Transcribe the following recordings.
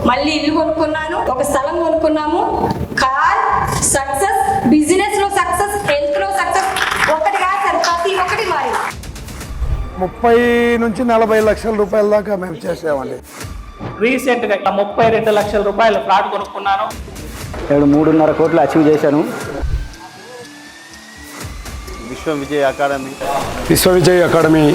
మళ్ళీ ఇల్లు కొనుక్కున్నాను, ఒక స్థలం కొనుక్కున్నాము. కార్ సక్సెస్, బిజినెస్ లో సక్సెస్, హెల్త్ లో సక్సెస్. ఒకటి కాదు సార్, ప్రతి ఒక్కటి మారి 30 నుంచి 40 లక్షల రూపాయల దాకా మేము చేసామండి. రీసెంట్గా 32 లక్షల రూపాయల ఫ్లాట్ కొనుక్కున్నాను. నేను 3.5 కోట్లు అచీవ్ చేశాను. విశ్వ విజయ్ అకాడమీ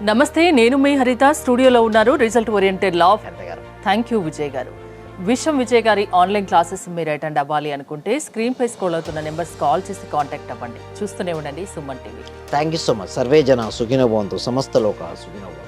నమస్తే, నేను మీ హరిత. స్టూడియోలో ఉన్నారు result oriented law. Thank you Vijay గారు. విశ్వం విజయ్ గారి ఆన్లైన్ క్లాసెస్ మీరు అటెండ్ అవ్వాలి అనుకుంటే స్క్రీన్ పై స్క్రోల్ అవుతున్న నెంబర్స్ కాల్ చేసి కాంటాక్ట్ అవ్వండి. చూస్తూనే ఉండండి Suman TV. Thank you so much. Survey జన సుఖినో భవంతు, సమస్త లోక సుఖినో భవంతు.